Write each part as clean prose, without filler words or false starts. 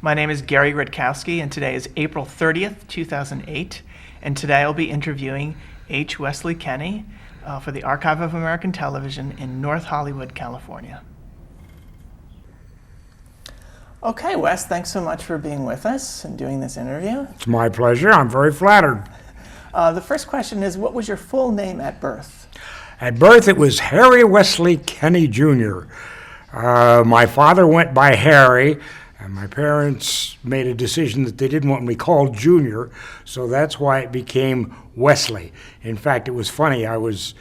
My name is Gary Rutkowski, and today is April 30th, 2008. And today I'll be interviewing H. Wesley Kenney for the Archive of American Television in North Hollywood, California. Okay, Wes, thanks so much for being with us and doing this interview. It's my pleasure. I'm very flattered. The first question is, what was your full name at birth? At birth, it was Harry Wesley Kenney, Jr. My father went by Harry, and my parents made a decision that they didn't want me called Junior, so that's why it became Wesley. In fact, it was funny. I was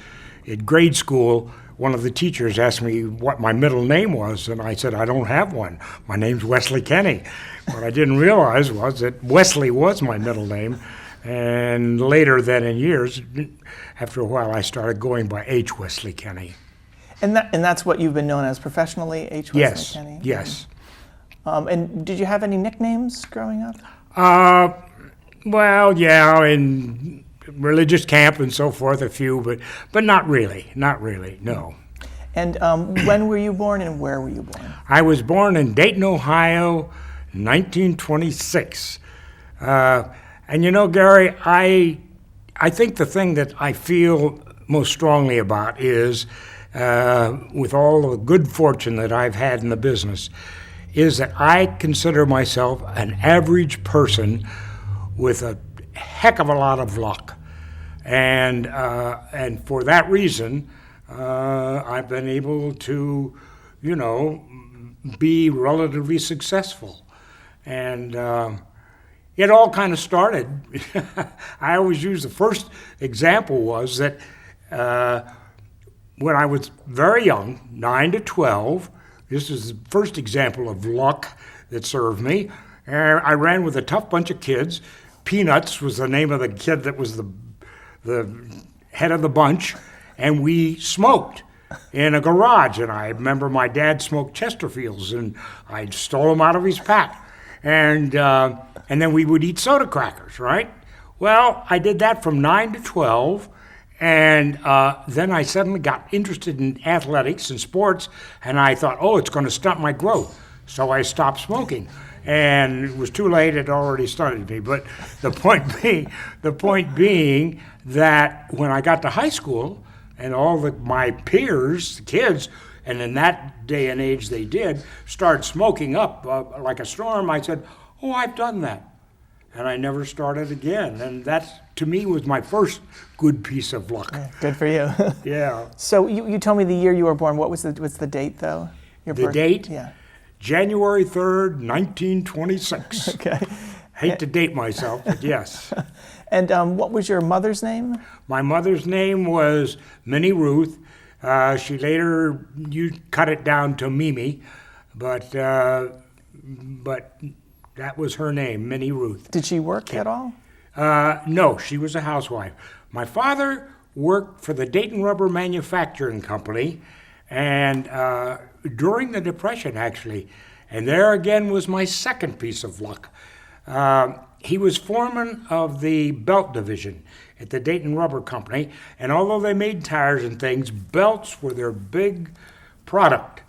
at grade school. One of the teachers asked me what my middle name was, and I said, I don't have one. My name's Wesley Kenney. What I didn't realize was that Wesley was my middle name, and later then in years, after a while, I started going by H. Wesley Kenney. And that's what you've been known as professionally, H. Wesley Kenney? Yes. And did you have any nicknames growing up? Well, yeah, in religious camp and so forth, a few, but not really, no. And when were you born and where were you born? I was born in Dayton, Ohio, 1926. And you know, Gary, I think the thing that I feel most strongly about is, with all the good fortune that I've had in the business, is that I consider myself an average person with a heck of a lot of luck. And for that reason, I've been able to, be relatively successful. And it all kind of started. I always use the first example was that when I was very young, 9 to 12, this is the first example of luck that served me. I ran with a tough bunch of kids. Peanuts was the name of the kid that was the head of the bunch, and we smoked in a garage. And I remember my dad smoked Chesterfields, and I stole them out of his pack. And then we would eat soda crackers, right? Well, I did that from 9 to 12. And then I suddenly got interested in athletics and sports, and I thought, it's going to stunt my growth. So I stopped smoking. And it was too late, it already stunted me. But the point being that when I got to high school, and all my peers, the kids, and in that day and age they did, started smoking up like a storm, I said, I've done that. And I never started again. And that, to me, was my first good piece of luck. Yeah, good for you. Yeah. So you told me the year you were born. What's the date, though? Your birth date? Yeah. January 3rd, 1926. Okay. Hate to date myself, but yes. And what was your mother's name? My mother's name was Minnie Ruth. She later cut it down to Mimi, but that was her name, Minnie Ruth. Did she work at all? No, she was a housewife. My father worked for the Dayton Rubber Manufacturing Company, and during the Depression, actually. And there again was my second piece of luck. He was foreman of the belt division at the Dayton Rubber Company, and although they made tires and things, belts were their big product.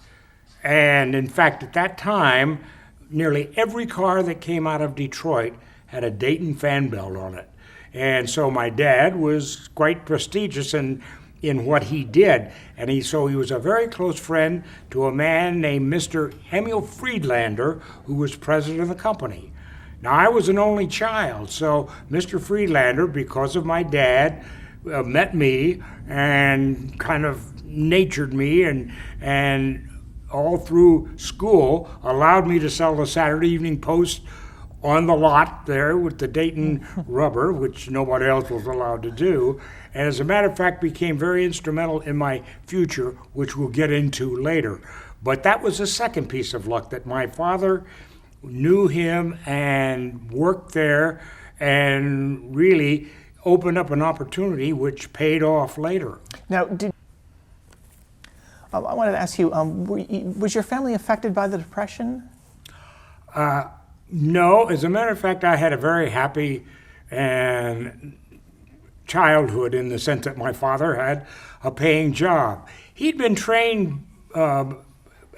And in fact, at that time, nearly every car that came out of Detroit had a Dayton fan belt on it. And so my dad was quite prestigious in what he did. And he was a very close friend to a man named Mr. Emil Friedlander, who was president of the company. Now, I was an only child, so Mr. Friedlander, because of my dad, met me and kind of natured me and all through school, allowed me to sell the Saturday Evening Post on the lot there with the Dayton Rubber, which nobody else was allowed to do. And as a matter of fact, became very instrumental in my future, which we'll get into later. But that was the second piece of luck, that my father knew him and worked there and really opened up an opportunity which paid off later. Now, I wanted to ask you, was your family affected by the Depression? No. As a matter of fact, I had a very happy and childhood in the sense that my father had a paying job. He'd been trained at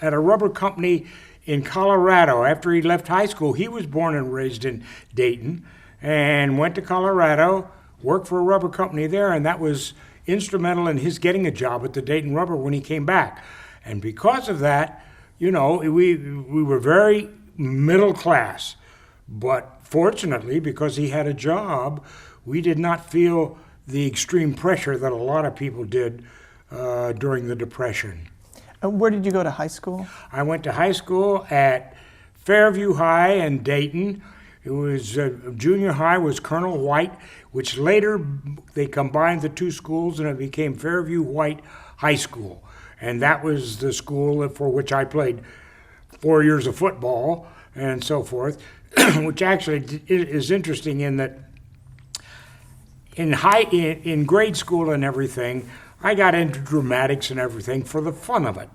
a rubber company in Colorado. After he left high school, he was born and raised in Dayton, and went to Colorado, worked for a rubber company there, and that was instrumental in his getting a job at the Dayton Rubber when he came back. And because of that, we were very middle class. But fortunately, because he had a job, we did not feel the extreme pressure that a lot of people did during the Depression. Where did you go to high school? I went to high school at Fairview High in Dayton. It was junior high was Colonel White, which later they combined the two schools and it became Fairview White High School. And that was the school for which I played 4 years of football and so forth, which actually is interesting in that in grade school and everything, I got into dramatics and everything for the fun of it,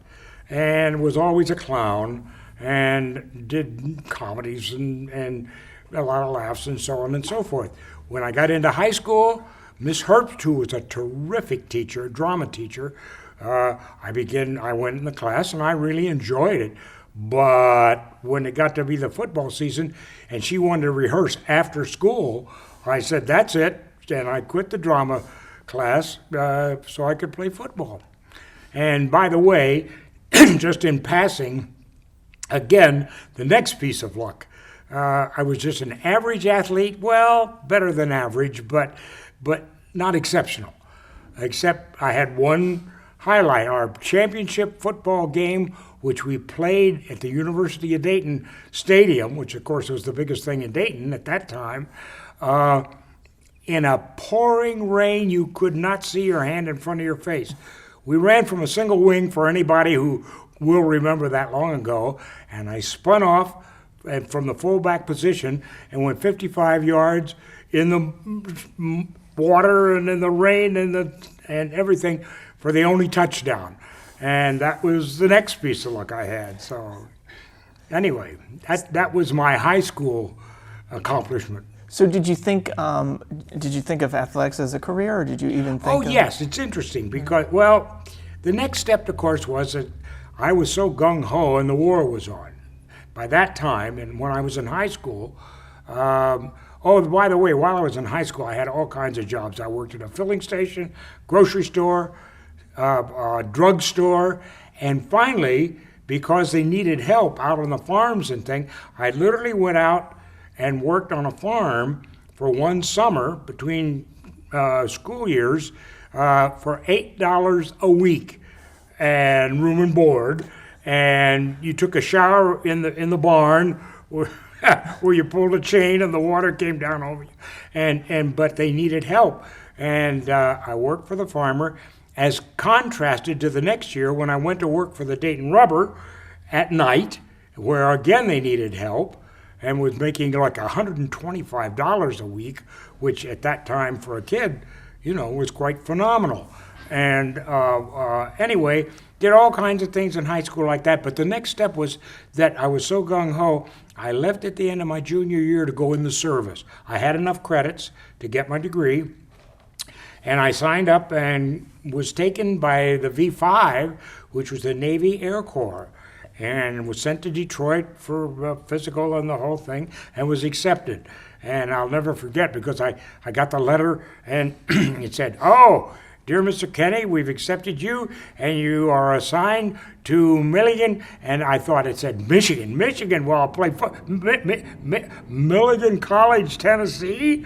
and was always a clown and did comedies and a lot of laughs and so on and so forth. When I got into high school, Miss Herbst, who was a terrific teacher, a drama teacher, I went in the class and I really enjoyed it. But when it got to be the football season and she wanted to rehearse after school, I said, that's it. And I quit the drama class so I could play football. And by the way, just in passing, again, the next piece of luck. I was just an average athlete, well, better than average, but not exceptional. Except I had one highlight, our championship football game, which we played at the University of Dayton Stadium, which of course was the biggest thing in Dayton at that time. In a pouring rain, you could not see your hand in front of your face. We ran from a single wing for anybody who will remember that long ago, and I spun off from the fullback position and went 55 yards in the water and in the rain and everything for the only touchdown. And that was the next piece of luck I had. So anyway, that was my high school accomplishment. So did you think of athletics as a career, or did you even think yes, it's interesting because, well, the next step, of course, was that I was so gung-ho and the war was on. By that time, and when I was in high school, by the way, while I was in high school, I had all kinds of jobs. I worked at a filling station, grocery store, drug store, and finally, because they needed help out on the farms and things, I literally went out and worked on a farm for one summer between school years for $8 a week and room and board. And you took a shower in the barn where you pulled a chain and the water came down over you. But they needed help. And I worked for the farmer, as contrasted to the next year when I went to work for the Dayton Rubber at night, where again they needed help, and was making like $125 a week, which at that time for a kid, was quite phenomenal. And anyway, did all kinds of things in high school like that. But the next step was that I was so gung-ho, I left at the end of my junior year to go in the service. I had enough credits to get my degree, and I signed up and was taken by the V5, which was the Navy Air Corps, and was sent to Detroit for physical and the whole thing, and was accepted. And I'll never forget, because I got the letter, and it said, "Oh, dear Mr. Kenney, we've accepted you, and you are assigned to Milligan." And I thought it said Michigan. Michigan, well, I'll play Milligan College, Tennessee.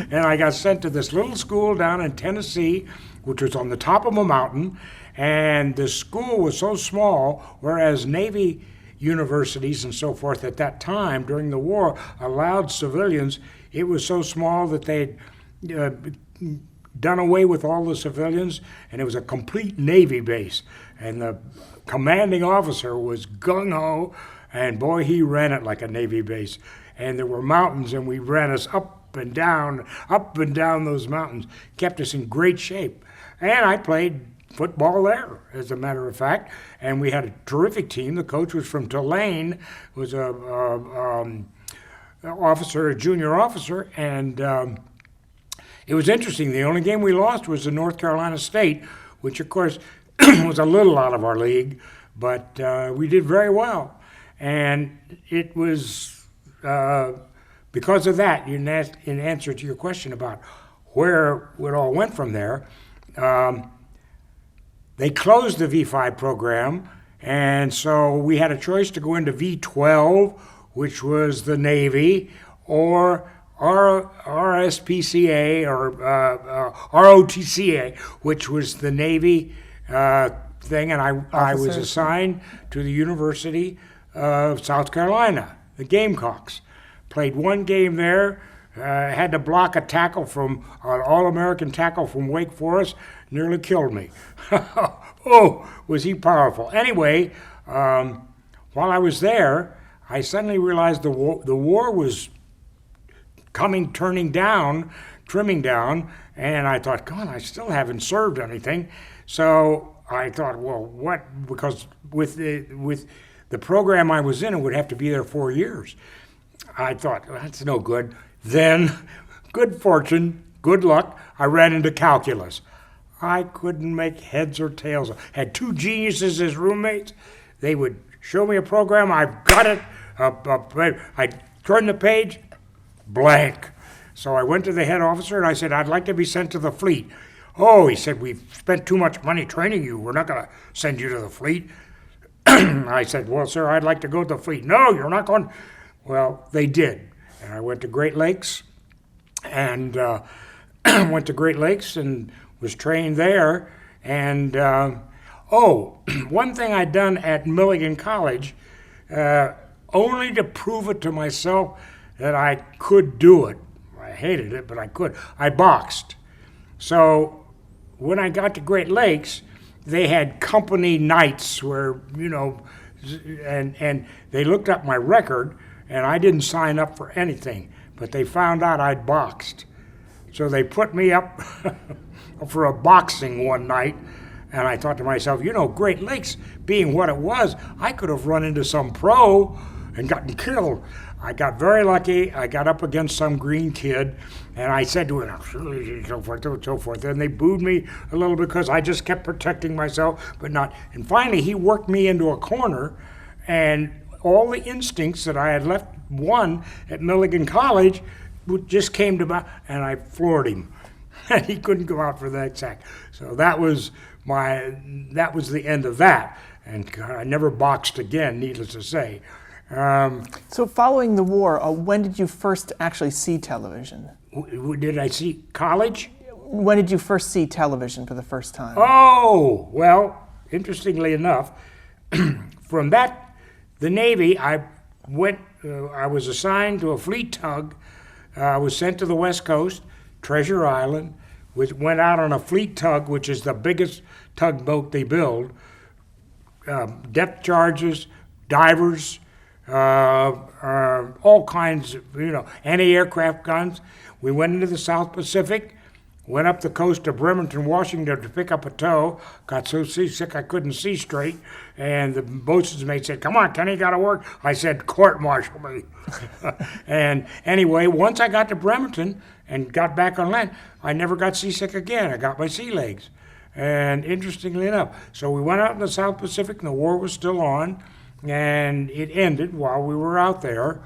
And I got sent to this little school down in Tennessee, which was on the top of a mountain. And the school was so small, whereas Navy universities and so forth at that time during the war allowed civilians, it was so small that they'd done away with all the civilians, and it was a complete Navy base. And the commanding officer was gung-ho, and boy, he ran it like a Navy base. And there were mountains, and we ran us up and down those mountains, kept us in great shape. And I played football there, as a matter of fact, and we had a terrific team. The coach was from Tulane, was a junior officer, and it was interesting. The only game we lost was the North Carolina State, which of course was a little out of our league, but we did very well. And it was because of that, in answer to your question about where it all went from there, they closed the V5 program, and so we had a choice to go into V12, which was the Navy, or RSPCA or ROTCA, which was the Navy thing, and I was assigned to the University of South Carolina, the Gamecocks. Played one game there, had to block a tackle from an All-American tackle from Wake Forest, nearly killed me. Oh, was he powerful. Anyway, while I was there, I suddenly realized the war was trimming down, and I thought, God, I still haven't served anything. So I thought, well, what? Because with the program I was in, it would have to be there 4 years. I thought, well, that's no good. Then, good fortune, good luck, I ran into calculus. I couldn't make heads or tails. Had two geniuses as roommates. They would show me a program. I've got it. I turned the page, blank. So I went to the head officer and I said, I'd like to be sent to the fleet. Oh, he said, we've spent too much money training you. We're not going to send you to the fleet. I said, well, sir, I'd like to go to the fleet. No, you're not going. Well, they did. And I went to Great Lakes and was trained there. And, one thing I'd done at Milligan College, only to prove it to myself that I could do it. I hated it, but I could. I boxed. So when I got to Great Lakes, they had company nights where, and they looked up my record, and I didn't sign up for anything, but they found out I'd boxed. So they put me up for a boxing one night, and I thought to myself, Great Lakes being what it was, I could have run into some pro and gotten killed. I got very lucky. I got up against some green kid, and I said to him, so forth, so forth. And they booed me a little because I just kept protecting myself, but not. And finally, he worked me into a corner, and all the instincts that I had won at Milligan College just came to my, and I floored him. And he couldn't go out for the next act. So that was the end of that. And God, I never boxed again, needless to say. So following the war, when did you first actually see television? Did I see college? When did you first see television for the first time? Oh, well, interestingly enough, from the Navy, I was assigned to a fleet tug. I was sent to the West Coast, Treasure Island, which went out on a fleet tug, which is the biggest tugboat they build. Depth charges, divers, all kinds of, anti-aircraft guns. We went into the South Pacific, went up the coast to Bremerton, Washington to pick up a tow. Got so seasick I couldn't see straight. And the boatswain's mate said, come on, Kenny, got to work. I said, court-martial me. And anyway, once I got to Bremerton and got back on land, I never got seasick again. I got my sea legs. And interestingly enough, so we went out in the South Pacific and the war was still on. And it ended while we were out there.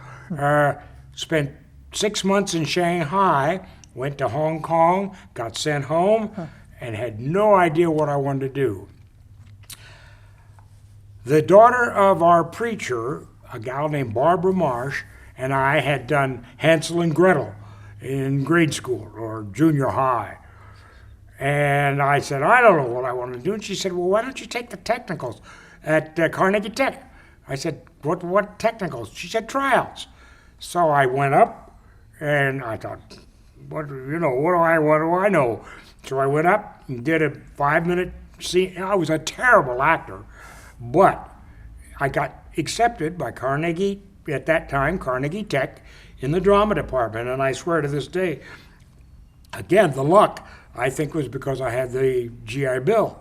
Spent 6 months in Shanghai, went to Hong Kong, got sent home, and had no idea what I wanted to do. The daughter of our preacher, a gal named Barbara Marsh, and I had done Hansel and Gretel in grade school or junior high. And I said, I don't know what I want to do. And she said, well, why don't you take the technicals at Carnegie Tech? I said, what technicals? She said, tryouts. So I went up, and I thought, what do I know? So I went up and did a 5-minute scene. I was a terrible actor, but I got accepted by Carnegie, at that time, Carnegie Tech, in the drama department. And I swear to this day, again, the luck, I think, was because I had the GI Bill.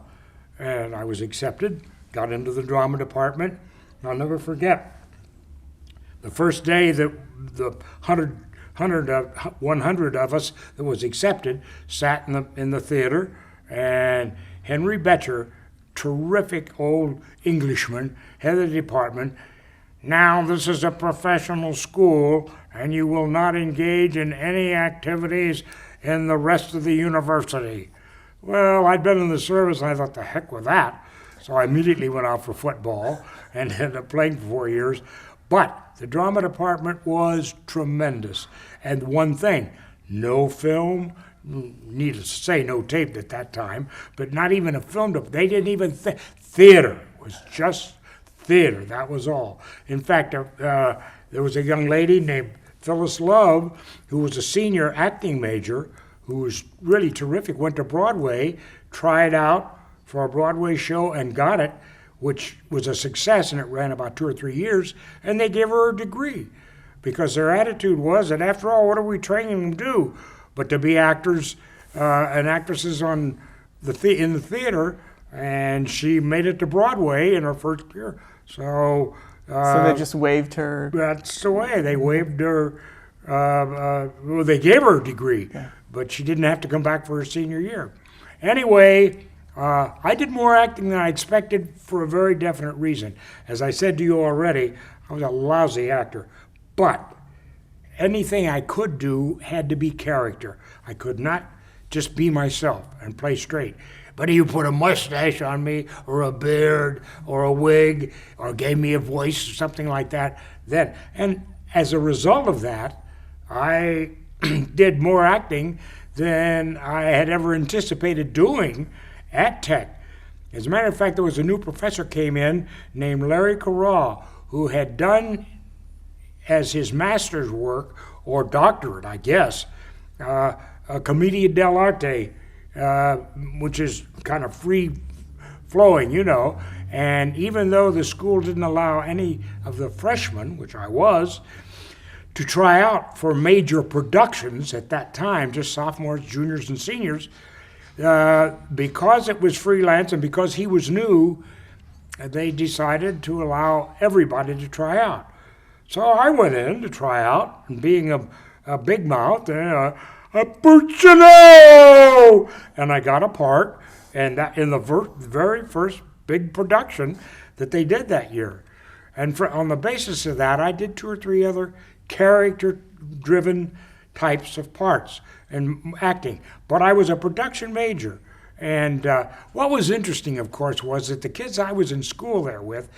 And I was accepted, got into the drama department. I'll never forget the first day that the 100 of us that was accepted sat in the theater, and Henry Betcher, terrific old Englishman, head of the department, Now this is a professional school, and you will not engage in any activities in the rest of the university. Well, I'd been in the service, and I thought, the heck with that. So I immediately went out for football and ended up playing for 4 years. But the drama department was tremendous. And one thing, no film, needless to say, no tape at that time, but not even a film. They didn't even theater. It was just theater. That was all. In fact, there was a young lady named Phyllis Love, who was a senior acting major, who was really terrific, went to Broadway, tried out for a Broadway show and got it, which was a success, and it ran about 2 or 3 years, and they gave her a degree because their attitude was that, after all, what are we training them to do but to be actors and actresses in the theater, and she made it to Broadway in her first year. So they just waived her. That's the way. They waived her. Well, they gave her a degree, but she didn't have to come back for her senior year. Anyway, I did more acting than I expected for a very definite reason. As I said to you already, I was a lousy actor. But anything I could do had to be character. I could not just be myself and play straight. But you put a mustache on me, or a beard, or a wig, or gave me a voice, or something like that, then. And as a result of that, I did more acting than I had ever anticipated doing at Tech. As a matter of fact, there was a new professor came in named Larry Corral, who had done as his master's work, or doctorate, I guess, a Commedia dell'arte, which is kind of free-flowing, you know. And even though the school didn't allow any of the freshmen, which I was, to try out for major productions at that time, just sophomores, juniors, and seniors, because it was freelance and because he was new, they decided to allow everybody to try out. So I went in to try out, and being a big mouth, a Puccino! And I got a part, and that in the very first big production that they did that year. And on the basis of that, I did 2 or 3 other character-driven types of parts and acting. But I was a production major. And what was interesting, of course, was that the kids I was in school there with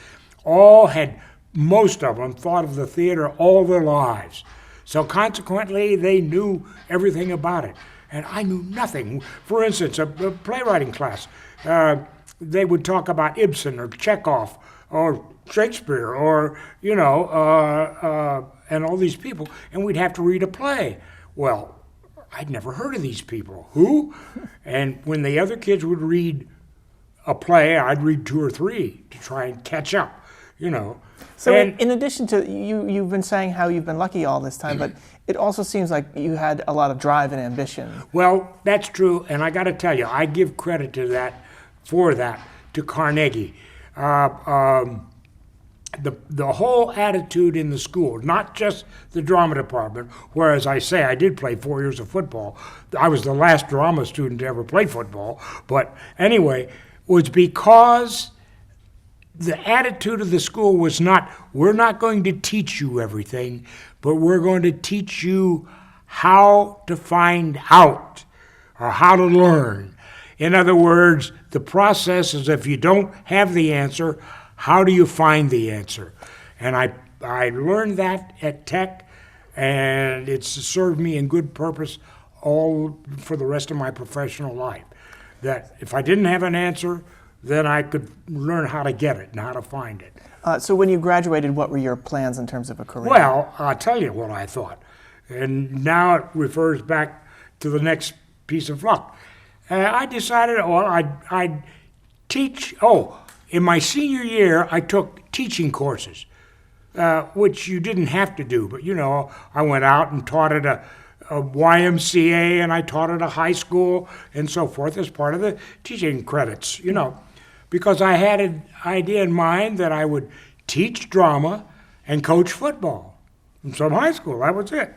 most of them thought of the theater all their lives. So consequently, they knew everything about it. And I knew nothing. For instance, a playwriting class, they would talk about Ibsen or Chekhov or Shakespeare or, and all these people, and we'd have to read a play. Well, I'd never heard of these people. Who? And when the other kids would read a play, I'd read 2 or 3 to try and catch up, So in addition to, you've been saying how you've been lucky all this time, but it also seems like you had a lot of drive and ambition. Well, that's true, and I got to tell you, I give credit to Carnegie. The whole attitude in the school, not just the drama department, where, as I say, I did play 4 years of football. I was the last drama student to ever play football. But anyway, was because the attitude of the school was not, we're not going to teach you everything, but we're going to teach you how to find out or how to learn. In other words, the process is, if you don't have the answer, how do you find the answer? And I learned that at Tech, and it's served me in good purpose all for the rest of my professional life. That if I didn't have an answer, then I could learn how to get it and how to find it. So when you graduated, what were your plans in terms of a career? Well, I'll tell you what I thought. And now it refers back to the next piece of luck. I decided, I'd teach. In my senior year, I took teaching courses, which you didn't have to do. But, I went out and taught at a YMCA, and I taught at a high school and so forth as part of the teaching credits, because I had an idea in mind that I would teach drama and coach football in some high school. That was it.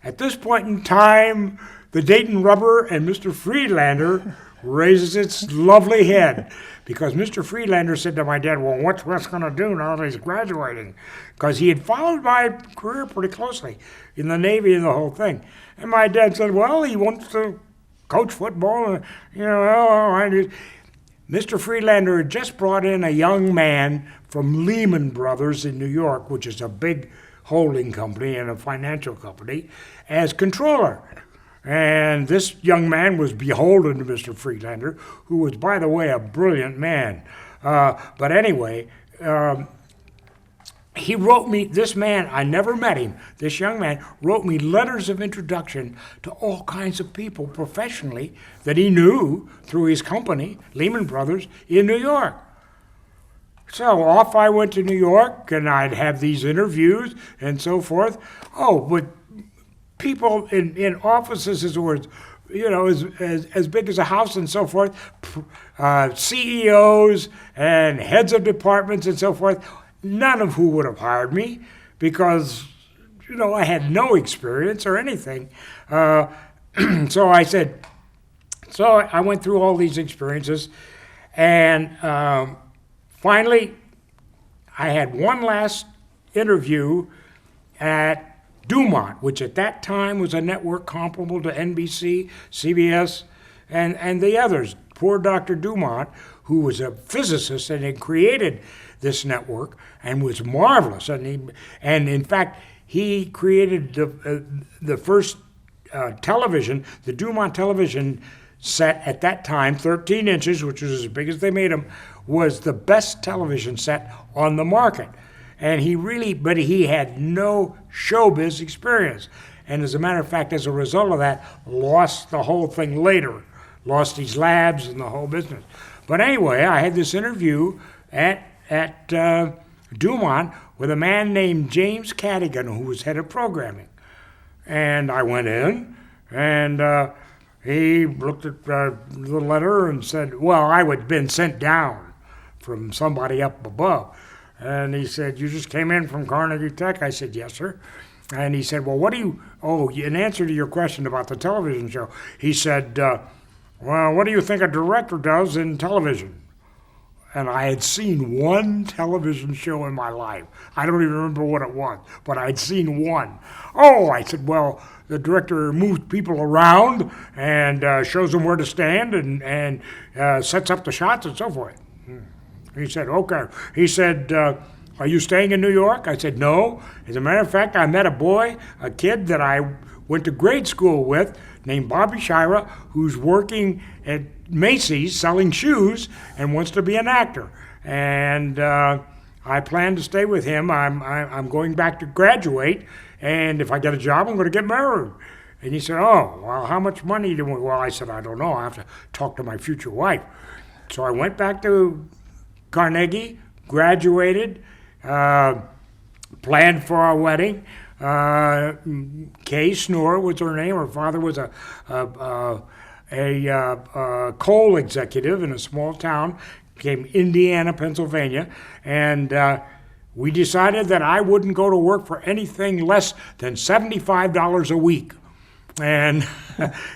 At this point in time, the Dayton Rubber and Mr. Friedlander raises its lovely head. Because Mr. Friedlander said to my dad, well, what's Wes going to do now that he's graduating? Because he had followed my career pretty closely in the Navy and the whole thing. And my dad said, well, he wants to coach football. Mr. Friedlander had just brought in a young man from Lehman Brothers in New York, which is a big holding company and a financial company, as controller. And this young man was beholden to Mr. Friedlander, who was, by the way, a brilliant man. But anyway, he wrote me, this man, I never met him, this young man wrote me letters of introduction to all kinds of people professionally that he knew through his company, Lehman Brothers, in New York. So off I went to New York, and I'd have these interviews and so forth. Oh, but people in offices as big as a house and so forth, CEOs and heads of departments and so forth, none of who would have hired me because, I had no experience or anything. So I went through all these experiences, and finally, I had one last interview at Dumont, which at that time was a network comparable to NBC, CBS, and the others. Poor Dr. Dumont, who was a physicist and had created this network and was marvelous. And in fact, he created the first television, the Dumont television set at that time, 13 inches, which was as big as they made them, was the best television set on the market. And but he had no showbiz experience. And as a matter of fact, as a result of that, lost the whole thing later. Lost his labs and the whole business. But anyway, I had this interview at Dumont with a man named James Cadigan, who was head of programming. And I went in, and he looked at the letter and said, well, I had been sent down from somebody up above. And he said, you just came in from Carnegie Tech? I said, yes, sir. And he said, well, in answer to your question about the television show, he said, well, what do you think a director does in television? And I had seen one television show in my life. I don't even remember what it was, but I'd seen one. Oh, I said, well, the director moves people around and shows them where to stand and sets up the shots and so forth. He said, okay. He said, are you staying in New York? I said, no. As a matter of fact, I met a kid that I went to grade school with named Bobby Shira, who's working at Macy's selling shoes and wants to be an actor. And I plan to stay with him. I'm going back to graduate, and if I get a job, I'm going to get married. And he said, oh, well, how much money do we? Well, I said, I don't know. I have to talk to my future wife. So I went back to Carnegie, graduated, planned for our wedding. Kay Snore was her name. Her father was a coal executive in a small town, came Indiana, Pennsylvania, and we decided that I wouldn't go to work for anything less than $75 a week. And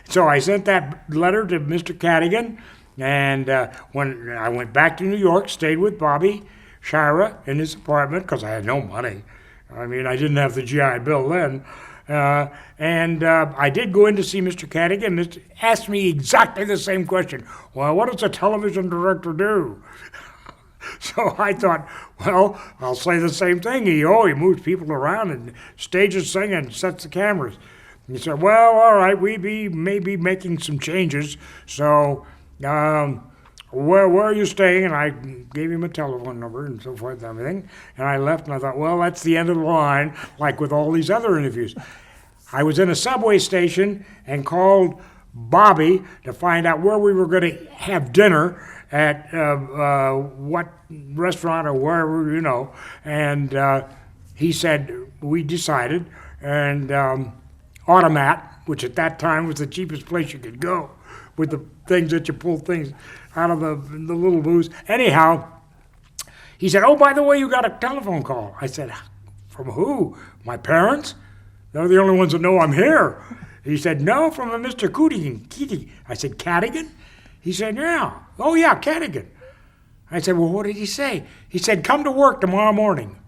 so I sent that letter to Mr. Cadigan, and when I went back to New York, stayed with Bobby Shira in his apartment because I had no money. I mean, I didn't have the GI Bill then. And I did go in to see Mr. Cadigan. Mr. asked me exactly the same question. Well, what does a television director do? So I thought, well, I'll say the same thing. He moves people around and stages things and sets the cameras. And he said, well, all right, may be making some changes. So where are you staying? And I gave him a telephone number and so forth and everything. And I left, and I thought, well, that's the end of the line, like with all these other interviews. I was in a subway station and called Bobby to find out where we were going to have dinner at what restaurant or wherever, And he said, we decided, and Automat, which at that time was the cheapest place you could go, with the things that you pull things out of the little booths. Anyhow, he said, oh, by the way, you got a telephone call. I said, from who? My parents? They're the only ones that know I'm here. He said, no, from a Mr. Keating. I said, Cadigan? He said, yeah. Oh, yeah, Cadigan. I said, well, what did he say? He said, come to work tomorrow morning.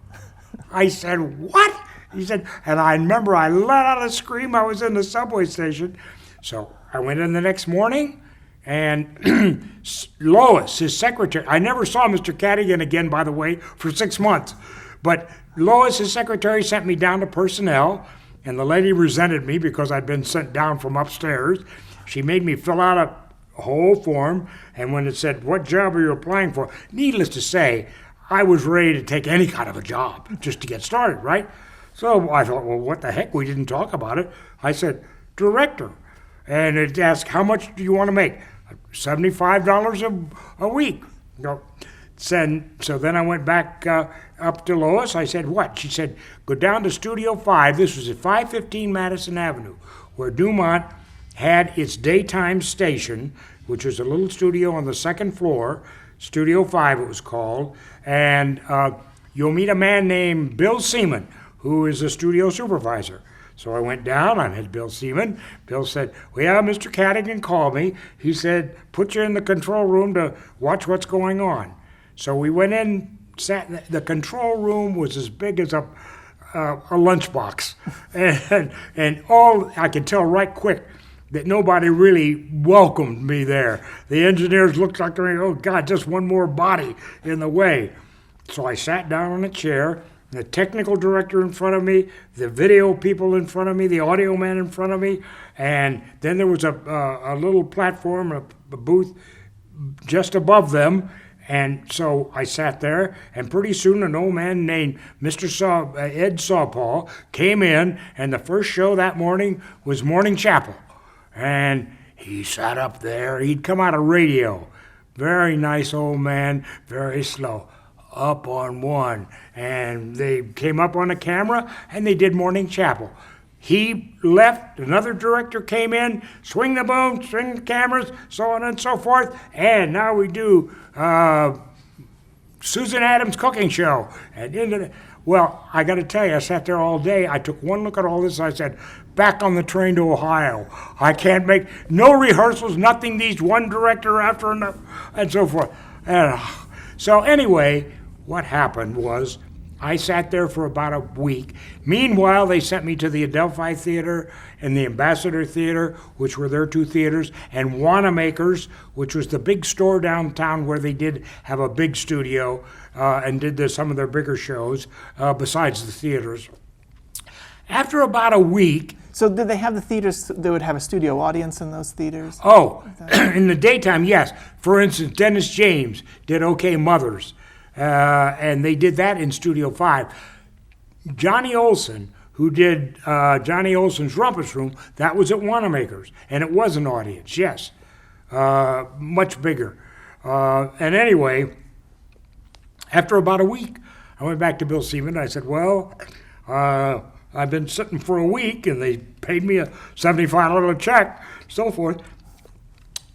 I said, what? He said, and I remember I let out a scream. I was in the subway station. So I went in the next morning, and Lois, his secretary, I never saw Mr. Cadigan again, by the way, for 6 months. But Lois, his secretary, sent me down to personnel, and the lady resented me because I'd been sent down from upstairs. She made me fill out a whole form, and when it said, what job are you applying for? Needless to say, I was ready to take any kind of a job just to get started, right? So I thought, well, what the heck? We didn't talk about it. I said, director. And it asked, how much do you want to make? $75 a week. No. So then I went back up to Lois. I said, what? She said, go down to Studio 5. This was at 515 Madison Avenue, where Dumont had its daytime station, which was a little studio on the second floor. Studio 5 it was called. And you'll meet a man named Bill Seaman, who is a studio supervisor. So I went down, I met Bill Seaman. Bill said, well, yeah, Mr. Cadigan called me. He said, put you in the control room to watch what's going on. So we went in, sat in the control room was as big as a lunchbox. And all I could tell right quick that nobody really welcomed me there. The engineers looked like, oh God, just one more body in the way. So I sat down on a chair, the technical director in front of me, the video people in front of me, the audio man in front of me, and then there was a little platform, a booth just above them. And so I sat there, and pretty soon an old man named Mr. Ed Sawpaw came in, and the first show that morning was Morning Chapel. And he sat up there. He'd come out of radio. Very nice old man, very slow. Up on one. And they came up on the camera, and they did Morning Chapel. He left, another director came in, swing the boom, swing the cameras, so on and so forth, and now we do Susan Adams' cooking show. And well, I got to tell you, I sat there all day. I took one look at all this, and I said, back on the train to Ohio. I can't make, no rehearsals, nothing, these one director after another, and so forth. And, so anyway, what happened was, I sat there for about a week. Meanwhile, they sent me to the Adelphi Theater and the Ambassador Theater, which were their two theaters, and Wanamaker's, which was the big store downtown where they did have a big studio and did some of their bigger shows besides the theaters. After about a week... So did they have the theaters, they would have a studio audience in those theaters? Oh, in the daytime, yes. For instance, Dennis James did OK Mothers. And they did that in Studio 5. Johnny Olson, who did Johnny Olson's Rumpus Room, that was at Wanamaker's. And it was an audience, yes. Much bigger. And anyway, after about a week, I went back to Bill Seaman. I said, well, I've been sitting for a week, and they paid me a $75 check, so forth.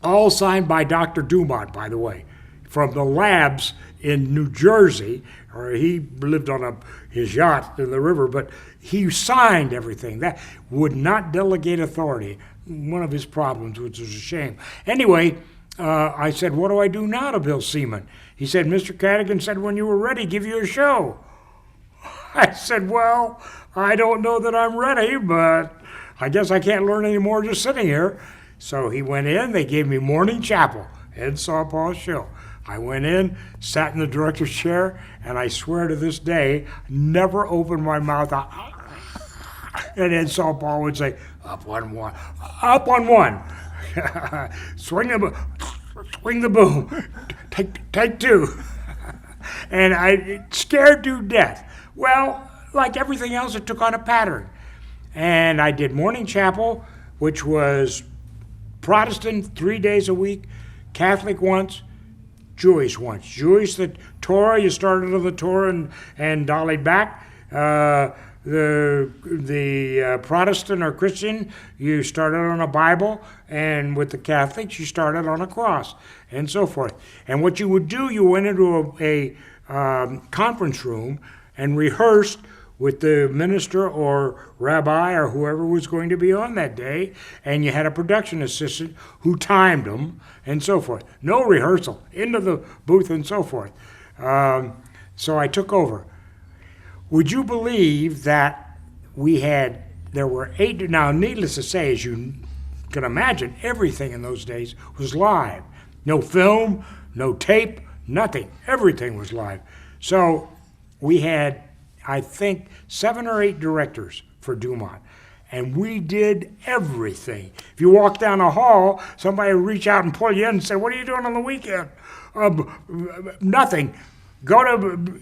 All signed by Dr. Dumont, by the way, from the labs in New Jersey, or he lived on his yacht in the river, but he signed everything. That would not delegate authority, one of his problems, which is a shame. Anyway, I said, what do I do now to Bill Seaman? He said, Mr. Cadigan said when you were ready, give you a show. I said, well, I don't know that I'm ready, but I guess I can't learn any more just sitting here. So he went in, they gave me Morning Chapel, Ed Sawpaw's show. I went in, sat in the director's chair, and I swear to this day, never opened my mouth. And Ed Sawpaw would say, up on one, up on one. swing the boom, take two. And I scared to death. Well, like everything else, it took on a pattern. And I did Morning Chapel, which was Protestant 3 days a week, Catholic once, Jewish once. Jewish, the Torah, you started on the Torah and dollied back. The Protestant or Christian, you started on a Bible, and with the Catholics, you started on a cross, and so forth. And what you would do, you went into a conference room and rehearsed with the minister or rabbi or whoever was going to be on that day, and you had a production assistant who timed them and so forth. No rehearsal, into the booth and so forth. So I took over. Would you believe that there were 8, now needless to say, as you can imagine, everything in those days was live. No film, no tape, nothing. Everything was live. So we had, I think, 7 or 8 directors for Dumont. And we did everything. If you walk down a hall, somebody would reach out and pull you in and say, "What are you doing on the weekend?" Nothing. Go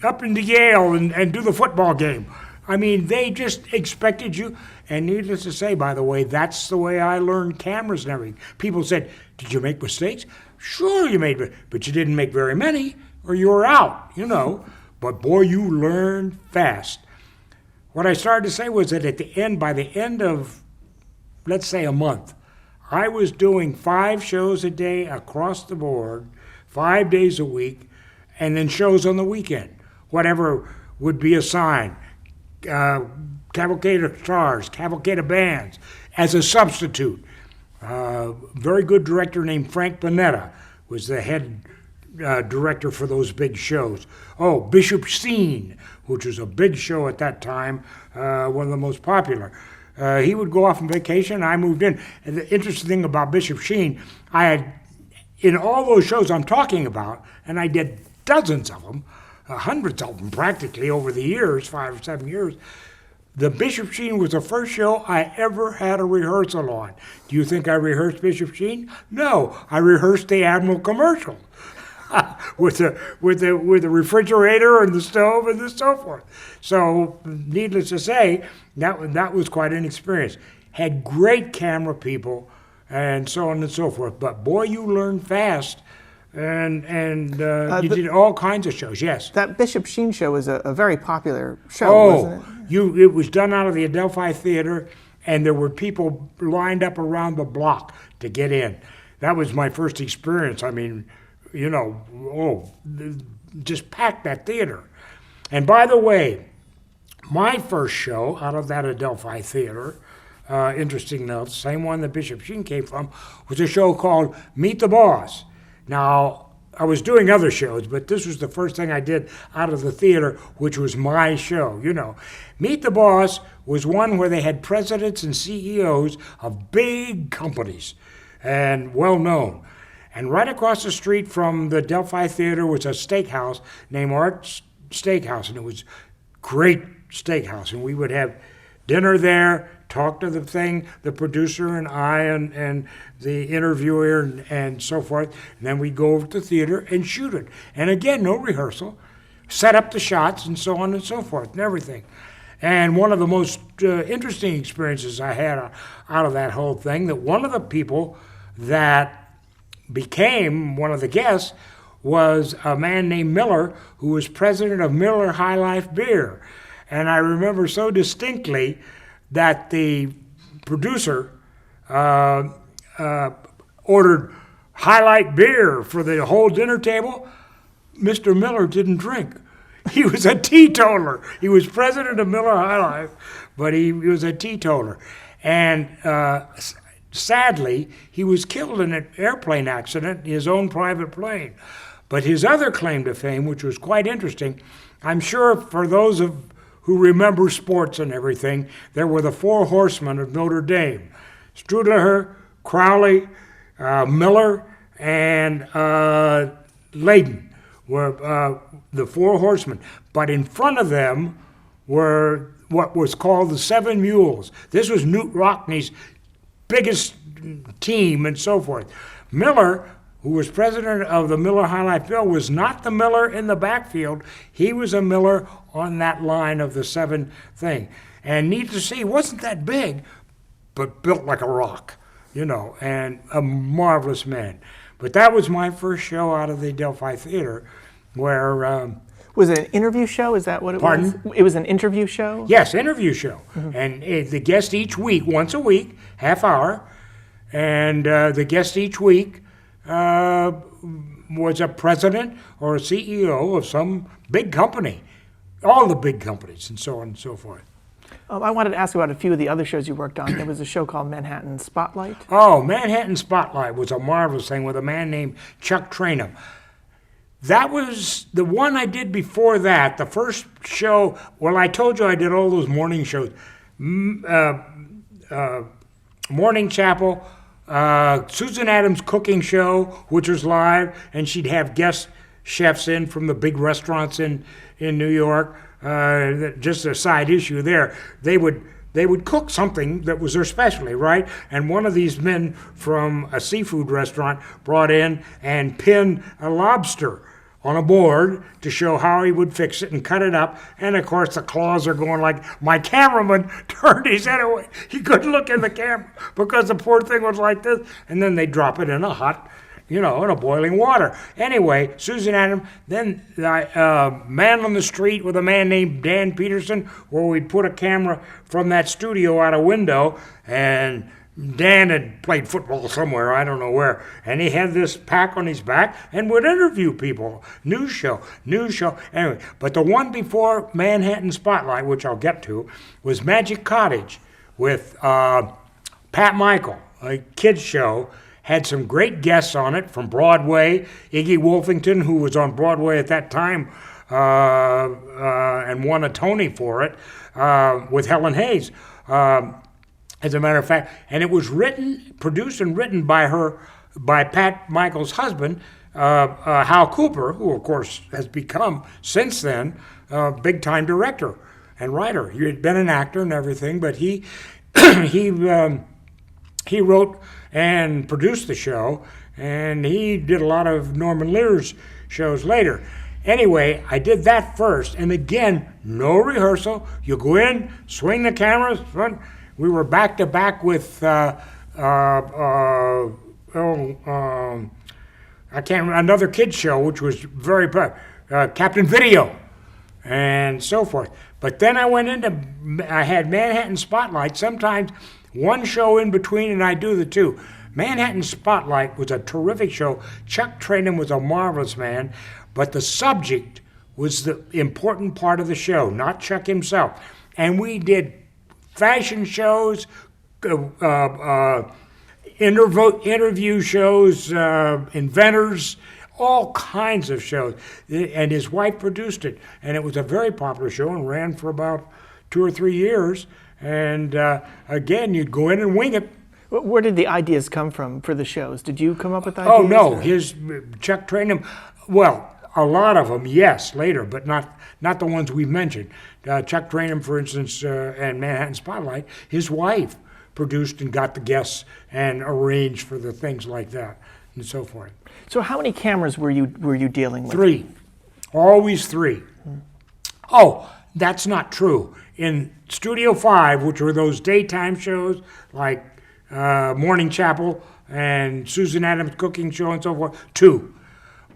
up into Yale and do the football game. I mean, they just expected you. And needless to say, by the way, that's the way I learned cameras and everything. People said, "Did you make mistakes?" Sure you made, but you didn't make very many, or you were out, But boy, you learned fast. What I started to say was that by the end of, let's say, a month, I was doing 5 shows a day across the board, 5 days a week, and then shows on the weekend, whatever would be assigned. Cavalcade of stars, cavalcade of bands, as a substitute. Very good director named Frank Bonetta was the head director for those big shows. Oh, Bishop Scene, which was a big show at that time, one of the most popular. He would go off on vacation, I moved in. And the interesting thing about Bishop Sheen, I had, in all those shows I'm talking about, and I did dozens of them, hundreds of them practically over the years, 5 or 7 years, the Bishop Sheen was the first show I ever had a rehearsal on. Do you think I rehearsed Bishop Sheen? No, I rehearsed the Admiral commercial with the refrigerator and the stove and so forth. So, needless to say, that was quite an experience. Had great camera people and so on and so forth. But boy, you learn fast. And you did all kinds of shows, yes. That Bishop Sheen show was a very popular show, wasn't it? It was done out of the Adelphi Theater, and there were people lined up around the block to get in. That was my first experience. I mean, just packed that theater. And by the way, my first show out of that Adelphi Theater, interesting enough, same one that Bishop Sheen came from, was a show called Meet the Boss. Now, I was doing other shows, but this was the first thing I did out of the theater, which was my show, Meet the Boss was one where they had presidents and CEOs of big companies and well-known. And right across the street from the Delphi Theater was a steakhouse named Art's Steakhouse, and it was great steakhouse. And we would have dinner there, talk to the producer and I and the interviewer and so forth. And then we'd go over to the theater and shoot it. And again, no rehearsal. Set up the shots and so on and so forth and everything. And one of the most interesting experiences I had out of that whole thing, that one of the people that became one of the guests was a man named Miller, who was president of Miller High Life Beer. And I remember so distinctly that the producer ordered Highlight beer for the whole dinner table. Mr. Miller didn't drink. He was a teetotaler. He was president of Miller High Life, but he was a teetotaler. And sadly, he was killed in an airplane accident, his own private plane. But his other claim to fame, which was quite interesting, I'm sure for those who remember sports and everything, there were the 4 horsemen of Notre Dame: Strudler, Crowley, Miller, and Layden were the 4 horsemen. But in front of them were what was called the 7 Mules. This was Knute Rockne's biggest team and so forth. Miller, who was president of the Miller High Life Bill, was not the Miller in the backfield. He was a Miller on that line of the 7 thing. And needless to say, he wasn't that big, but built like a rock, and a marvelous man. But that was my first show out of the Delphi Theater, where... was it an interview show? Is that what it Pardon? was? It was an interview show? Yes, interview show. Mm-hmm. And the guest each week, once a week, half hour, and the guest each week was a president or a CEO of some big company. all the big companies and so on and so forth. I wanted to ask about a few of the other shows you worked on. There was a show called Manhattan Spotlight. Oh, Manhattan Spotlight was a marvelous thing with a man named Chuck Trainum. That was the one I did before that. The first show, well, I told you I did all those morning shows. Morning Chapel, Susan Adams' cooking show, which was live, and she'd have guest chefs in from the big restaurants in New York. Just a side issue there. They would cook something that was their specialty, right? And one of these men from a seafood restaurant brought in and pinned a lobster on a board to show how he would fix it and cut it up. And of course the claws are going like, my cameraman turned his head away. He couldn't look in the camera because the poor thing was like this. And then they drop it in a hot, in a boiling water. Anyway, Susan Adams, then Man on the Street with a man named Dan Peterson, where we'd put a camera from that studio out a window, and Dan had played football somewhere, I don't know where, and he had this pack on his back and would interview people. News show. Anyway, but the one before Manhattan Spotlight, which I'll get to, was Magic Cottage with Pat Michael, a kids show. Had some great guests on it from Broadway. Iggy Wolfington, who was on Broadway at that time and won a Tony for it, with Helen Hayes. As a matter of fact, and it was produced and written by Pat Michael's husband, Hal Cooper, who of course has become since then a big-time director and writer. He had been an actor and everything, but he wrote and produced the show, and he did a lot of Norman Lear's shows later. Anyway, I did that first, and again, no rehearsal. You go in, swing the cameras. We were back to back with another kids show, which was very Captain Video, and so forth. But then I had Manhattan Spotlight. Sometimes one show in between, and I do the two. Manhattan Spotlight was a terrific show. Chuck Trainum was a marvelous man, but the subject was the important part of the show, not Chuck himself. And we did fashion shows, interview shows, inventors, all kinds of shows. And his wife produced it. And it was a very popular show and ran for about 2 or 3 years. And again, you'd go in and wing it. Where did the ideas come from for the shows? Did you come up with ideas? Oh, no. Chuck Trainum, well, a lot of them, yes, later, but not the ones we mentioned. Chuck Trainum, for instance, and Manhattan Spotlight, his wife produced and got the guests and arranged for the things like that and so forth. So how many cameras were you dealing with? 3. Always 3. Oh, that's not true. In Studio 5, which were those daytime shows like Morning Chapel and Susan Adams' cooking show and so forth, 2.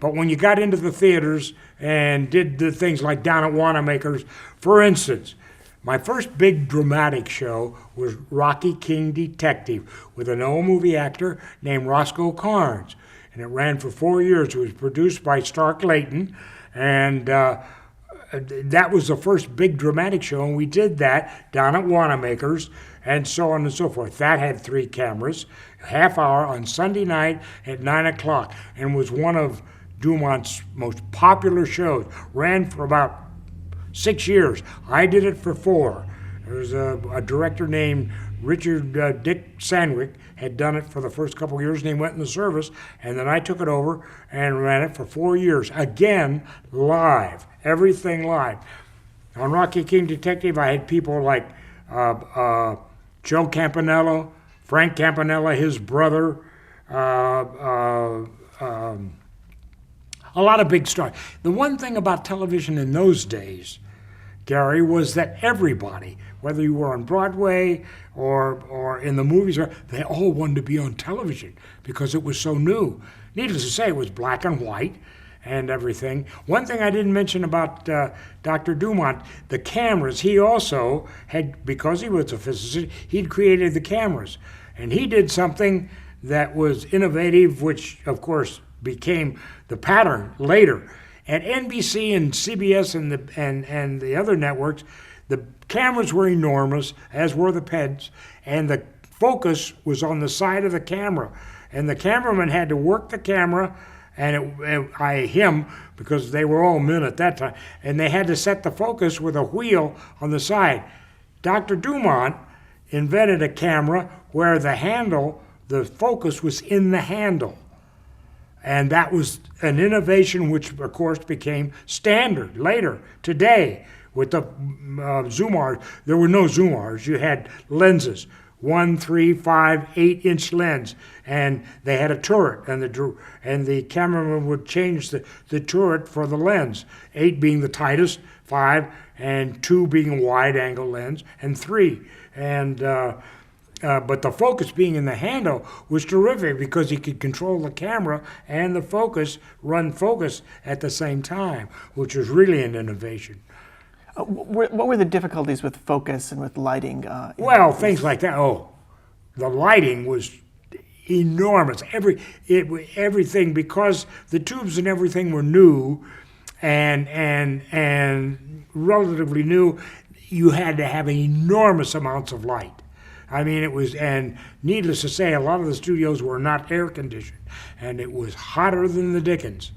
But when you got into the theaters and did the things like down at Wanamaker's, for instance, my first big dramatic show was Rocky King Detective with an old movie actor named Roscoe Carnes. And it ran for 4 years. It was produced by Stark Layton. And that was the first big dramatic show. And we did that down at Wanamaker's and so on and so forth. That had 3 cameras, half hour on Sunday night at 9 o'clock, and was one of Dumont's most popular shows. Ran for about 6 years. I did it for 4. There was a director named Richard Dick Sandwick had done it for the first couple of years, and he went in the service, and then I took it over and ran it for 4 years. Again, live, everything live. On Rocky King Detective, I had people like Joe Campanella, Frank Campanella, his brother, a lot of big stars. The one thing about television in those days, Gary, was that everybody, whether you were on Broadway or in the movies, they all wanted to be on television because it was so new. Needless to say, it was black and white and everything. One thing I didn't mention about Dr. Dumont, the cameras, he also had, because he was a physicist, he'd created the cameras. And he did something that was innovative, which, of course, became the pattern later. At NBC and CBS and the other networks, the cameras were enormous, as were the PEDs, and the focus was on the side of the camera. And the cameraman had to work the camera, him, because they were all men at that time, and they had to set the focus with a wheel on the side. Dr. Dumont invented a camera where the focus was in the handle. And that was an innovation which, of course, became standard later, today, with the Zoomars. There were no Zoomars. You had lenses, 1, 3, 5, 8-inch lens, and they had a turret, and the cameraman would change the turret for the lens, 8 being the tightest, 5, and 2 being a wide-angle lens, and 3. But the focus being in the handle was terrific because he could control the camera and the focus, run focus at the same time, which was really an innovation. What were the difficulties with focus and with lighting? Well, things like that. Oh, the lighting was enormous. Everything, because the tubes and everything were new and relatively new, you had to have enormous amounts of light. I mean, and needless to say, a lot of the studios were not air conditioned, and it was hotter than the dickens.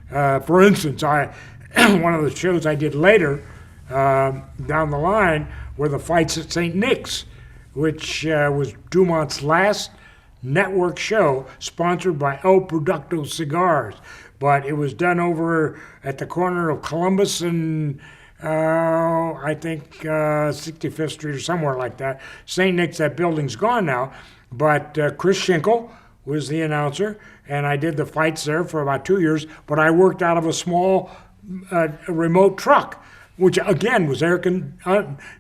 For instance, one of the shows I did later down the line were the fights at St. Nick's, which was Dumont's last network show, sponsored by El Producto Cigars. But it was done over at the corner of Columbus and I think 65th Street or somewhere like that. St. Nick's, that building's gone now, but Chris Schinkel was the announcer, and I did the fights there for about 2 years, but I worked out of a small remote truck, which again was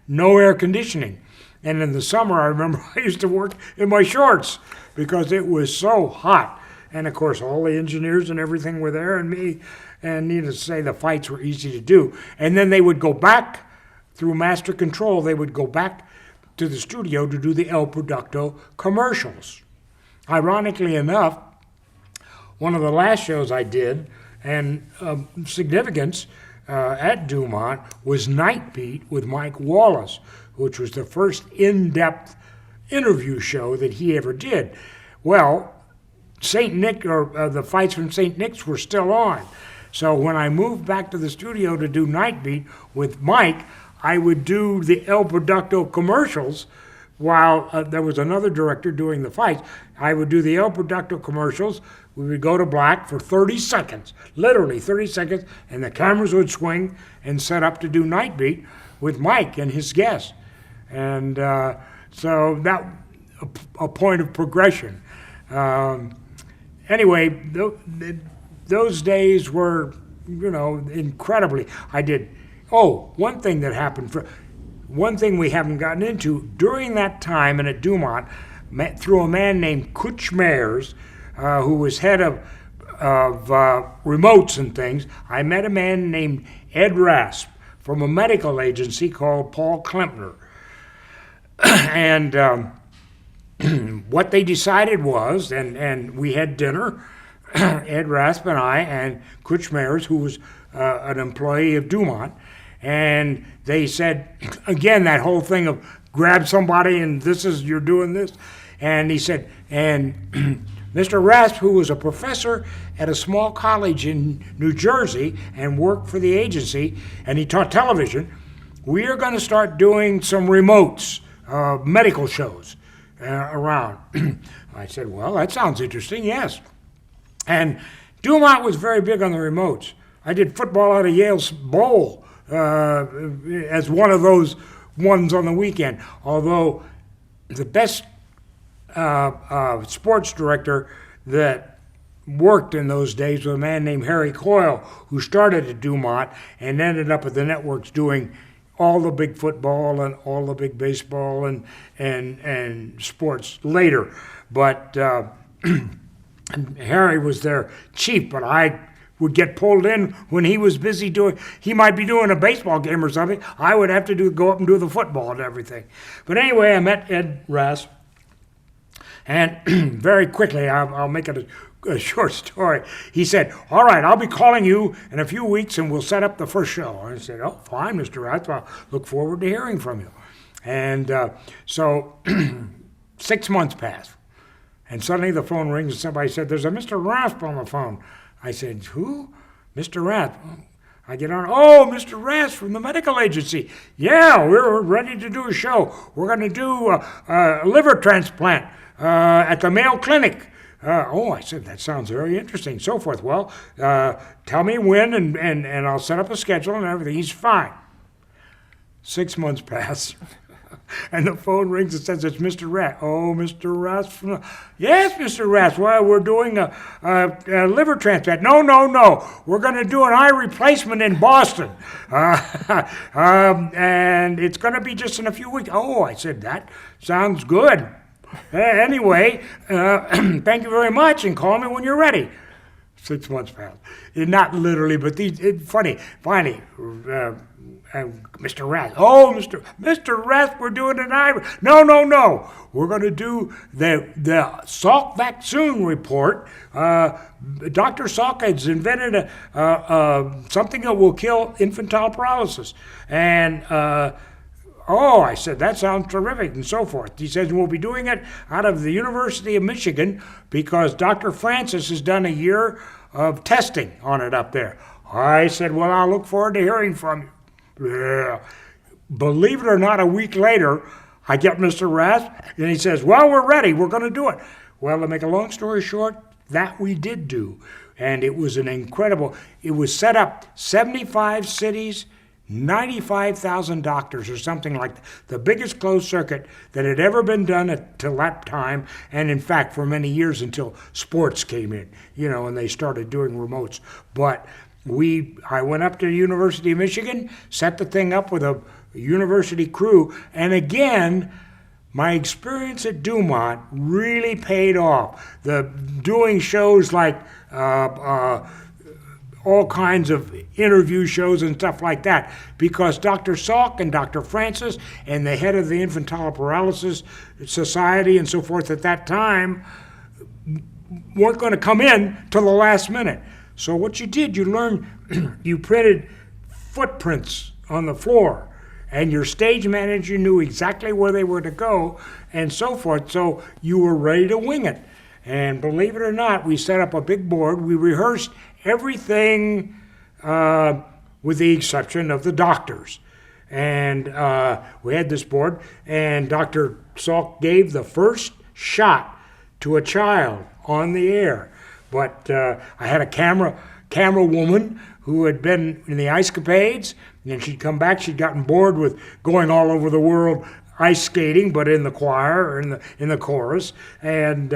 no air conditioning. And in the summer, I remember I used to work in my shorts because it was so hot. And of course, all the engineers and everything were there, and me. And needless to say, the fights were easy to do. And then they would go back through master control. They would go back to the studio to do the El Producto commercials. Ironically enough, one of the last shows I did, and significance at Dumont, was Night Beat with Mike Wallace, which was the first in-depth interview show that he ever did. Well, the fights from St. Nick's were still on. So when I moved back to the studio to do Night Beat with Mike, I would do the El Producto commercials while there was another director doing the fights. I would do the El Producto commercials. We would go to black for 30 seconds, literally 30 seconds, and the cameras would swing and set up to do Night Beat with Mike and his guests. And so that a point of progression. Anyway, those days were, incredibly. One thing that happened, one thing we haven't gotten into, during that time and at Dumont, through a man named Kutch Mayers, who was head of remotes and things, I met a man named Ed Rasp from a medical agency called Paul Klempner. And what they decided was, and we had dinner, Ed Rasp and I, and Kutch Mayers, who was an employee of Dumont, and they said, again, that whole thing of grab somebody and you're doing this. And he said, and Mr. Rasp, who was a professor at a small college in New Jersey and worked for the agency, and he taught television, we are going to start doing some remotes, medical shows around. I said, well, that sounds interesting, yes. And Dumont was very big on the remotes. I did football out of Yale's Bowl as one of those ones on the weekend, although the best sports director that worked in those days was a man named Harry Coyle, who started at Dumont and ended up at the networks doing all the big football and all the big baseball and sports later. But Harry was their chief, but I would get pulled in when he was busy he might be doing a baseball game or something. I would have to go up and do the football and everything. But anyway, I met Ed Rasp, and very quickly, I'll make it a short story. He said, "All right, I'll be calling you in a few weeks and we'll set up the first show." I said, "Oh, fine, Mr. Rath. I'll look forward to hearing from you." And so 6 months passed. And suddenly the phone rings and somebody said, "There's a Mr. Rath on the phone." I said, "Who?" "Mr. Rath." I get on, "Oh, Mr. Rath from the medical agency. Yeah, we're ready to do a show. We're going to do a liver transplant at the Mayo Clinic." "Oh," I said, "that sounds very interesting," so forth. "Well, tell me when and I'll set up a schedule and everything." He's fine. 6 months pass. And the phone rings and says, "It's Mr. Rath." "Oh, Mr. Rath from Yes, Mr. Rath. Well, we're doing a liver transplant." No. We're going to do an eye replacement in Boston. And it's going to be just in a few weeks." "Oh," I said, "that sounds good. Anyway, thank you very much and call me when you're ready." 6 months passed. Not literally, but funny. Finally, Mr. Rath. "Oh, Mr. Rath, we're doing an eye." No. We're going to do the Salk vaccine report. Dr. Salk has invented something that will kill infantile paralysis. And, "Oh," I said, "that sounds terrific," and so forth. He says, "We'll be doing it out of the University of Michigan because Dr. Francis has done a year of testing on it up there." I said, "Well, I'll look forward to hearing from you." Yeah. Believe it or not, a week later, I get Mr. Rath, and he says, "Well, we're ready. We're going to do it." Well, to make a long story short, that we did do. And it was it was set up 75 cities, 95,000 doctors or something like that. The biggest closed circuit that had ever been done till that time, and in fact for many years until sports came in, and they started doing remotes. But I went up to the University of Michigan, set the thing up with a university crew, and again, my experience at Dumont really paid off. Doing shows like all kinds of interview shows and stuff like that, because Dr. Salk and Dr. Francis and the head of the Infantile Paralysis Society and so forth at that time weren't going to come in till the last minute. So what you did, you learned, you printed footprints on the floor, and your stage manager knew exactly where they were to go and so forth, so you were ready to wing it. And believe it or not, we set up a big board. We rehearsed everything with the exception of the doctors. And we had this board, and Dr. Salk gave the first shot to a child on the air. But I had a camera woman who had been in the ice capades, and then she'd come back. She'd gotten bored with going all over the world ice skating, but in the choir or in the chorus. And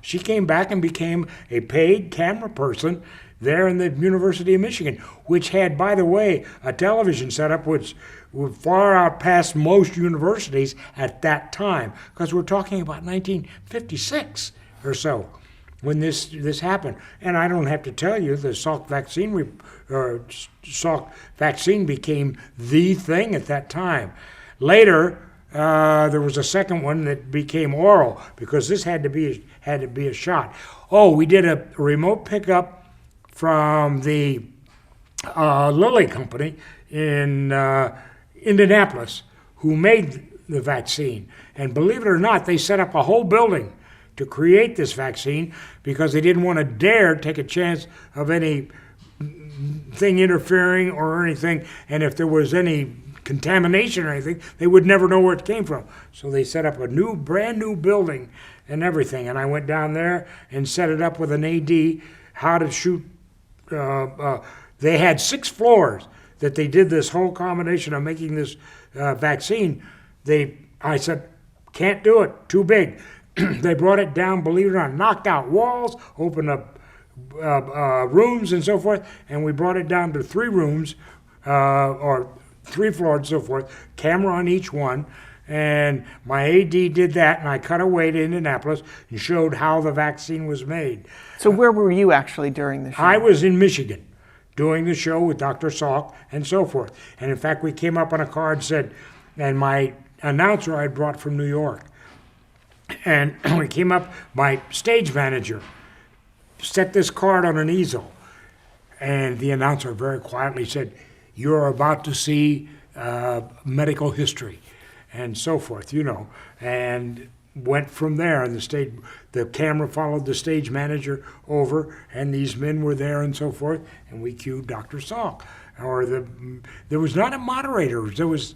she came back and became a paid camera person there in the University of Michigan, which had, by the way, a television setup which would far outpass most universities at that time, because we're talking about 1956 or so when this happened. And I don't have to tell you, the Salk vaccine became the thing at that time. Later, there was a second one that became oral, because this had to be a shot. Oh, we did a remote pickup from the Lilly company in Indianapolis, who made the vaccine. And believe it or not, they set up a whole building to create this vaccine because they didn't want to dare take a chance of anything interfering or anything. And if there was any contamination or anything, they would never know where it came from. So they set up a brand new building and everything. And I went down there and set it up with an AD, how to shoot. They had 6 floors that they did this whole combination of making this vaccine. I said, can't do it, too big. They brought it down, believe it or not, knocked out walls, opened up rooms and so forth, and we brought it down to 3 rooms, or 3 floors and so forth, camera on each one. And my AD did that, and I cut away to Indianapolis and showed how the vaccine was made. So where were you actually during the show? I was in Michigan doing the show with Dr. Salk and so forth. And in fact, we came up on a car and said, and my announcer I had brought from New York, and we came up, my stage manager set this card on an easel. And the announcer very quietly said, "You're about to see medical history," and so forth, and went from there. And the camera followed the stage manager over, and these men were there and so forth, and we cued Dr. Salk. There was not a moderator. There was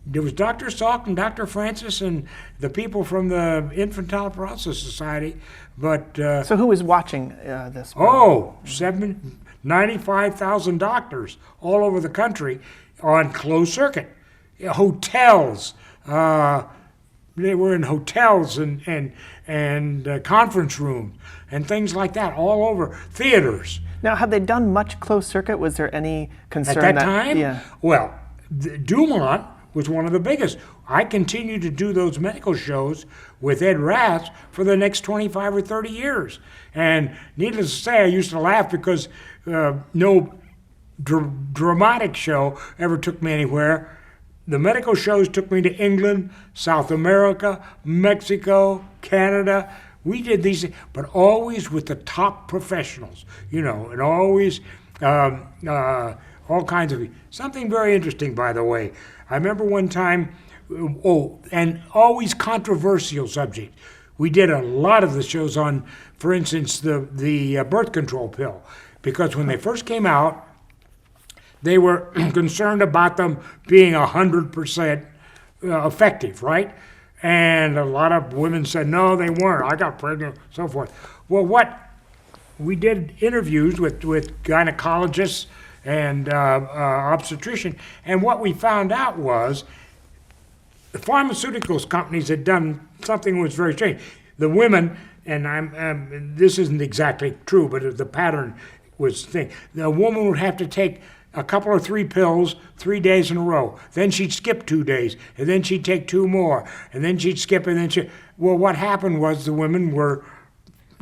Dr. Salk and Dr. Francis and the people from the Infantile Paralysis Society, but So who was watching this? 95,000 doctors all over the country on closed circuit. Hotels. They were in hotels and conference rooms and things like that all over. Theaters. Now, had they done much closed circuit? Was there any concern At that time? Yeah. Well, Dumont was one of the biggest. I continued to do those medical shows with Ed Rath for the next 25 or 30 years. And needless to say, I used to laugh because no dramatic show ever took me anywhere. The medical shows took me to England, South America, Mexico, Canada. We did these, but always with the top professionals, and always all kinds of. Something very interesting, by the way. I remember one time, and always controversial subject. We did a lot of the shows on, for instance, the birth control pill, because when they first came out, they were concerned about them being 100% effective, right? And a lot of women said, no, they weren't. I got pregnant, so forth. Well, we did interviews with gynecologists and obstetrician, and what we found out was the pharmaceuticals companies had done something that was very strange. The women, and this isn't exactly true, but the pattern was thing. The woman would have to take a couple or 3 pills 3 days in a row. Then she'd skip 2 days, and then she'd take 2 more, and then she'd skip, and then well, what happened was the women were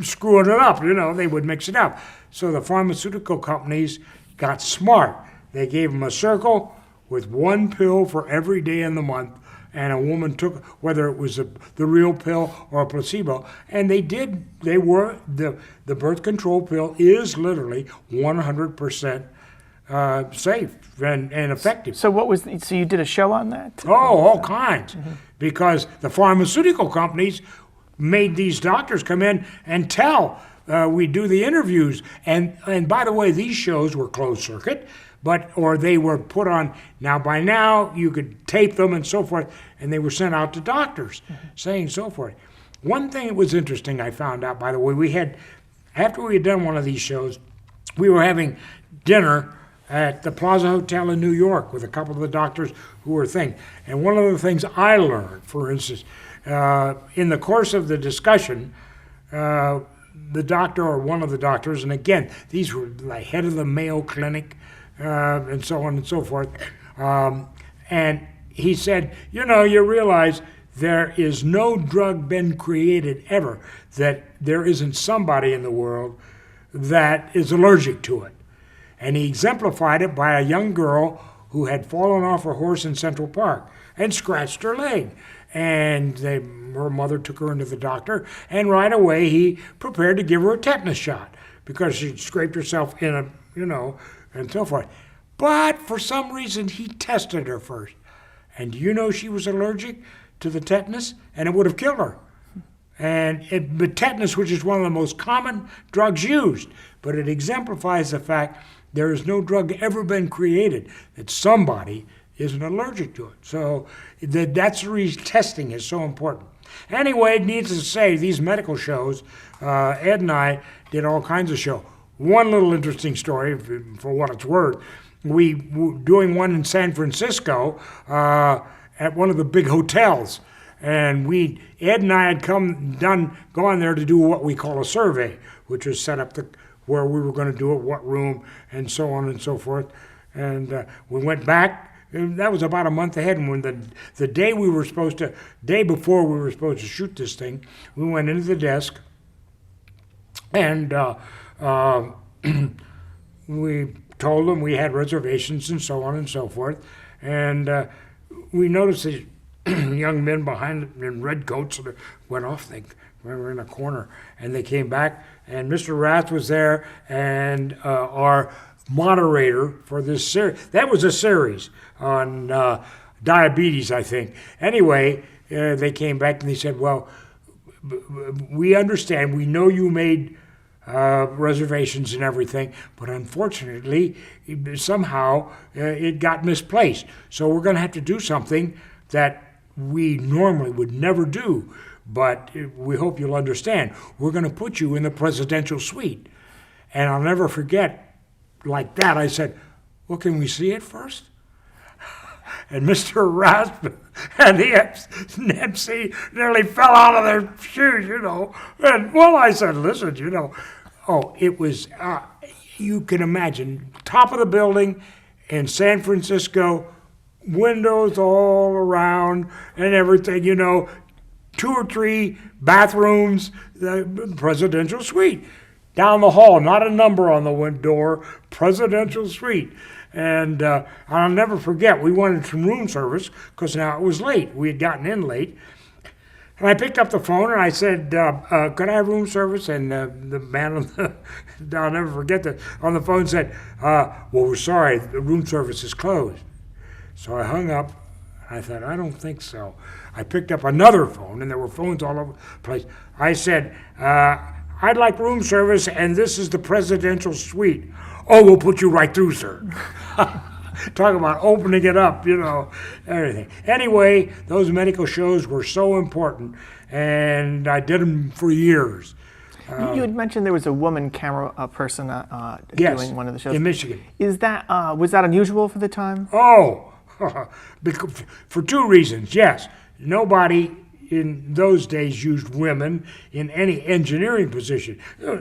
screwing it up, they would mix it up. So the pharmaceutical companies got smart. They gave them a circle with 1 pill for every day in the month, and a woman took, whether it was the real pill or a placebo, and the birth control pill is literally 100% safe and effective. So so you did a show on that? Oh, all kinds. Because the pharmaceutical companies made these doctors come in and tell. We do the interviews. And by the way, these shows were closed circuit, or they were put on, by now you could tape them and so forth, and they were sent out to doctors saying so forth. One thing that was interesting I found out, by the way, after we had done one of these shows, we were having dinner at the Plaza Hotel in New York with a couple of the doctors who were And one of the things I learned, for instance, in the course of the discussion, the doctor or one of the doctors, and again, these were like head of the Mayo Clinic and so on and so forth, and he said, you realize there is no drug been created ever that there isn't somebody in the world that is allergic to it. And he exemplified it by a young girl who had fallen off her horse in Central Park and scratched her leg. And her mother took her into the doctor, and right away he prepared to give her a tetanus shot because she'd scraped herself in and so forth. But for some reason he tested her first. And she was allergic to the tetanus, and it would have killed her. But tetanus, which is one of the most common drugs used, but it exemplifies the fact there is no drug ever been created that somebody isn't allergic to it. So that's the reason testing is so important. Anyway, needless to say, these medical shows, Ed and I did all kinds of shows. One little interesting story, for what it's worth, we were doing one in San Francisco at one of the big hotels. And Ed and I had gone there to do what we call a survey, which was set up where we were going to do it, what room, and so on and so forth. And we went back. And that was about a month ahead. And when the day before we were supposed to shoot this thing, we went into the desk, and we told them we had reservations and so on and so forth. And we noticed that young men behind in red coats and went off. They were in a corner, and they came back, and Mr. Rath was there, and our moderator for this series. That was a series on diabetes, I think. Anyway, they came back and they said, well, we understand, we know you made reservations and everything, but unfortunately, somehow it got misplaced. So we're going to have to do something that we normally would never do, but we hope you'll understand. We're going to put you in the presidential suite. And I'll never forget, like that, I said, well, can we see it first? And Mr. Rasp and the MC nearly fell out of their shoes, And, well, I said, listen, it was, you can imagine, top of the building in San Francisco, windows all around and everything, 2 or 3 bathrooms, the presidential suite. Down the hall, not a number on the door, presidential suite. And I'll never forget, we wanted some room service because now it was late. We had gotten in late. And I picked up the phone and I said, could I have room service? And the man I'll never forget that, on the phone said, well, we're sorry, the room service is closed. So I hung up. I thought, I don't think so. I picked up another phone, and there were phones all over the place. I said, I'd like room service, and this is the presidential suite. Oh, we'll put you right through, sir. Talk about opening it up, everything. Anyway, those medical shows were so important, and I did them for years. You had mentioned there was a woman camera person Yes, doing one of the shows. in Michigan. Is that was that unusual for the time? Oh, because, for 2 reasons. Yes, nobody in those days used women in any engineering position.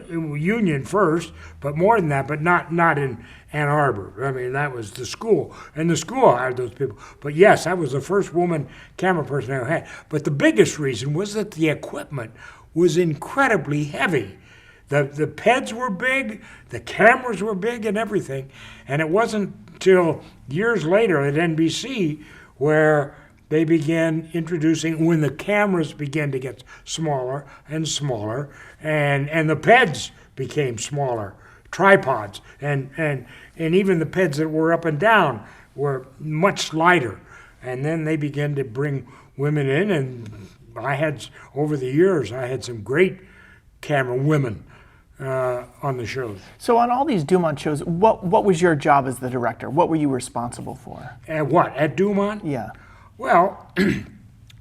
Union first, but more than that, but not in Ann Arbor. I mean, that was the school, and the school hired those people. But yes, I was the first woman camera person I ever had. But the biggest reason was that the equipment was incredibly heavy. The PEDs were big, the cameras were big and everything. And it wasn't till years later at NBC where they began introducing, when the cameras began to get smaller and smaller, and the PEDs became smaller, tripods, and even the PEDs that were up and down were much lighter. And then they began to bring women in, and over the years, I had some great camera women on the shows. So on all these Dumont shows, what was your job as the director? What were you responsible for? At what? At Dumont? Yeah. Well,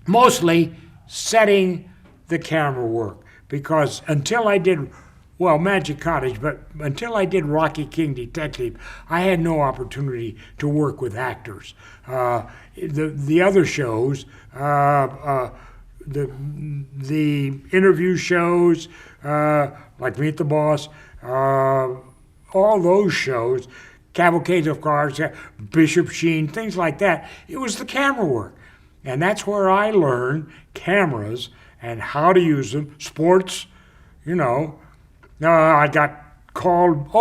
mostly setting the camera work, because until I did, Magic Cottage, but until I did Rocky King Detective, I had no opportunity to work with actors. The other shows, the interview shows, like Meet the Boss, all those shows, Cavalcades of Cars, Bishop Sheen, things like that. It was the camera work. And that's where I learned cameras and how to use them. Sports, I got called,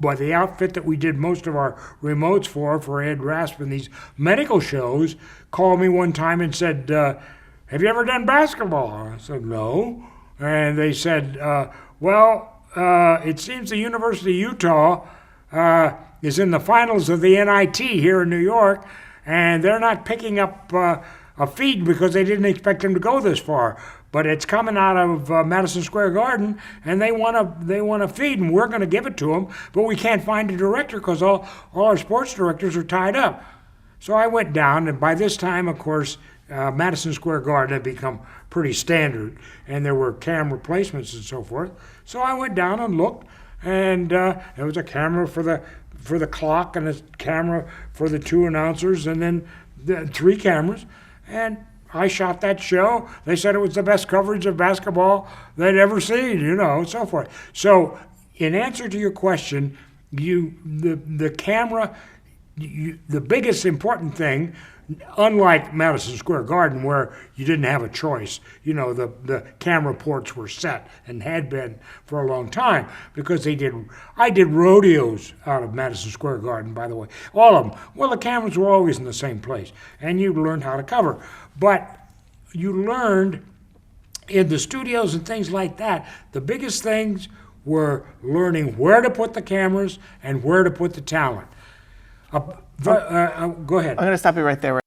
by the outfit that we did most of our remotes for Ed Rasp and these medical shows, called me one time and said, have you ever done basketball? I said, no. And they said, it seems the University of Utah is in the finals of the NIT here in New York, and they're not picking up a feed because they didn't expect them to go this far. But it's coming out of Madison Square Garden, and they want a feed, and we're going to give it to them, but we can't find a director because all our sports directors are tied up. So I went down, and by this time, of course, Madison Square Garden had become pretty standard, and there were camera placements and so forth. So I went down and looked, and there was a camera for the clock and a camera for the 2 announcers, and then 3 cameras. And I shot that show. They said it was the best coverage of basketball they'd ever seen, so forth. So in answer to your question, the camera the biggest important thing, unlike Madison Square Garden where you didn't have a choice, the camera ports were set and had been for a long time because I did rodeos out of Madison Square Garden, by the way, all of them. Well, the cameras were always in the same place and you learned how to cover. But you learned in the studios and things like that, the biggest things were learning where to put the cameras and where to put the talent. Go ahead. I'm going to stop you right there.